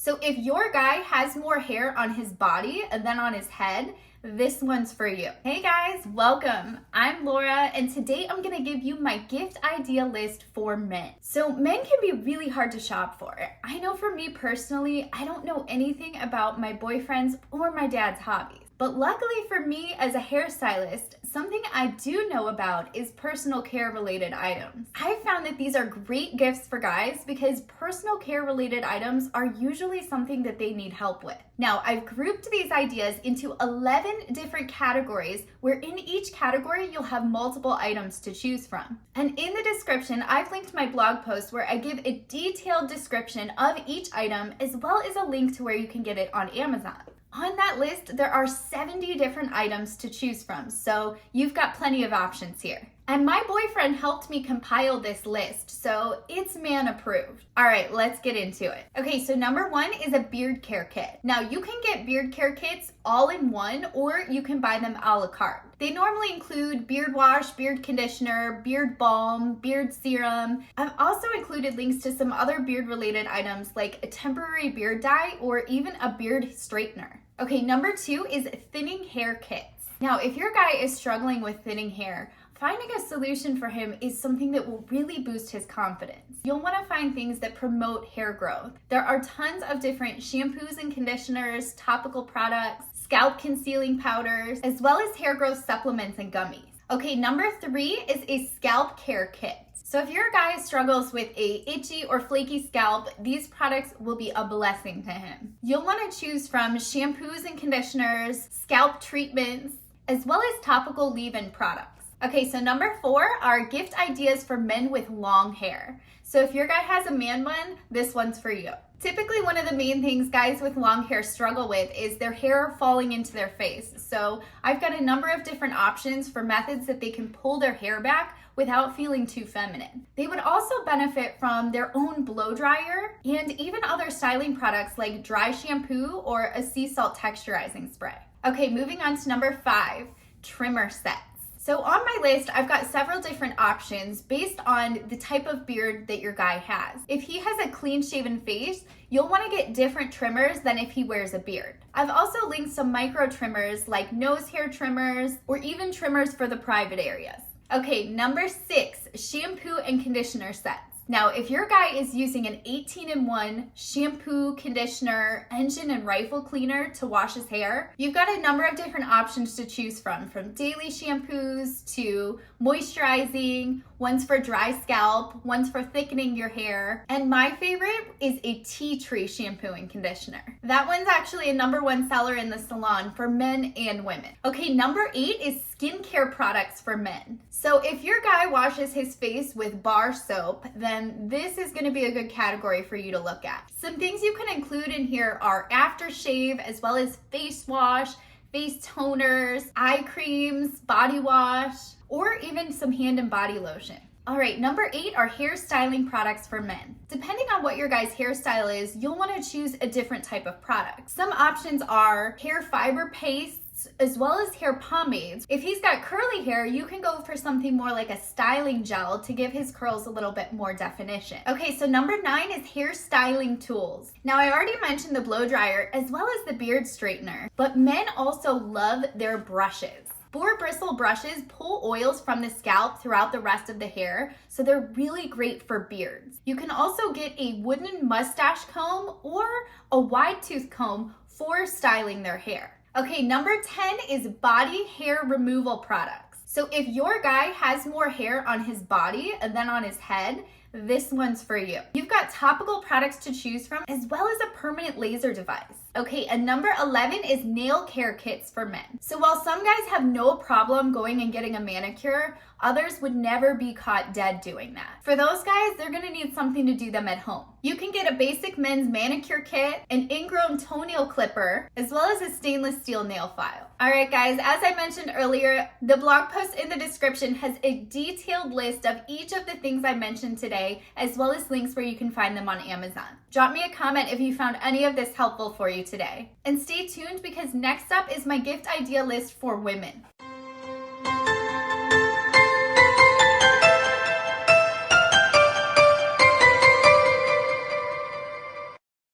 So if your guy has more hair on his body than on his head, this one's for you. Hey guys, welcome. I'm Laura, and today I'm gonna give you my gift idea list for men. So men can be really hard to shop for. I know for me personally, I don't know anything about my boyfriend's or my dad's hobbies. But luckily for me as a hairstylist, something I do know about is personal care related items. I've found that these are great gifts for guys because personal care related items are usually something that they need help with. Now, I've grouped these ideas into 11 different categories where in each category you'll have multiple items to choose from. And in the description, I've linked my blog post where I give a detailed description of each item as well as a link to where you can get it on Amazon. On that list, there are 70 different items to choose from, so you've got plenty of options here. And my boyfriend helped me compile this list, so it's man approved. All right, let's get into it. Okay, so number one is a beard care kit. Now you can get beard care kits all in one, or you can buy them a la carte. They normally include beard wash, beard conditioner, beard balm, beard serum. I've also included links to some other beard related items like a temporary beard dye or even a beard straightener. Okay, number two is thinning hair kits. Now, if your guy is struggling with thinning hair, finding a solution for him is something that will really boost his confidence. You'll want to find things that promote hair growth. There are tons of different shampoos and conditioners, topical products, scalp concealing powders, as well as hair growth supplements and gummies. Okay, number three is a scalp care kit. So if your guy struggles with a itchy or flaky scalp, these products will be a blessing to him. You'll want to choose from shampoos and conditioners, scalp treatments, as well as topical leave-in products. Okay, so number four are gift ideas for men with long hair. So if your guy has a man bun, this one's for you. Typically, one of the main things guys with long hair struggle with is their hair falling into their face. So I've got a number of different options for methods that they can pull their hair back without feeling too feminine. They would also benefit from their own blow dryer and even other styling products like dry shampoo or a sea salt texturizing spray. Okay, moving on to number five, trimmer sets. So on my list, I've got several different options based on the type of beard that your guy has. If he has a clean shaven face, you'll want to get different trimmers than if he wears a beard. I've also linked some micro trimmers like nose hair trimmers or even trimmers for the private areas. Okay, number six, shampoo and conditioner sets. Now, if your guy is using an 18-in-1 shampoo, conditioner, engine, and rifle cleaner to wash his hair, you've got a number of different options to choose from daily shampoos to moisturizing, one's for dry scalp, one's for thickening your hair, and my favorite is a tea tree shampoo and conditioner. That one's actually a number one seller in the salon for men and women. Okay, number eight is skincare products for men. So if your guy washes his face with bar soap, then this is going to be a good category for you to look at. Some things you can include in here are aftershave as well as face wash, face toners, eye creams, body wash, or even some hand and body lotion. All right, number eight are hair styling products for men. Depending on what your guy's hairstyle is, you'll want to choose a different type of product. Some options are hair fiber pastes, as well as hair pomades. If he's got curly hair, you can go for something more like a styling gel to give his curls a little bit more definition. Okay, so number nine is hair styling tools. Now, I already mentioned the blow dryer as well as the beard straightener, but men also love their brushes. Boar bristle brushes pull oils from the scalp throughout the rest of the hair, so they're really great for beards. You can also get a wooden mustache comb or a wide tooth comb for styling their hair. Okay, number 10 is body hair removal products. So if your guy has more hair on his body than on his head, this one's for you. You've got topical products to choose from as well as a permanent laser device. Okay, and number 11 is nail care kits for men. So while some guys have no problem going and getting a manicure, others would never be caught dead doing that. For those guys, they're gonna need something to do them at home. You can get a basic men's manicure kit, an ingrown toenail clipper, as well as a stainless steel nail file. All right, guys, as I mentioned earlier, the blog post in the description has a detailed list of each of the things I mentioned today, as well as links where you can find them on Amazon. Drop me a comment if you found any of this helpful for you today. And stay tuned because next up is my gift idea list for women.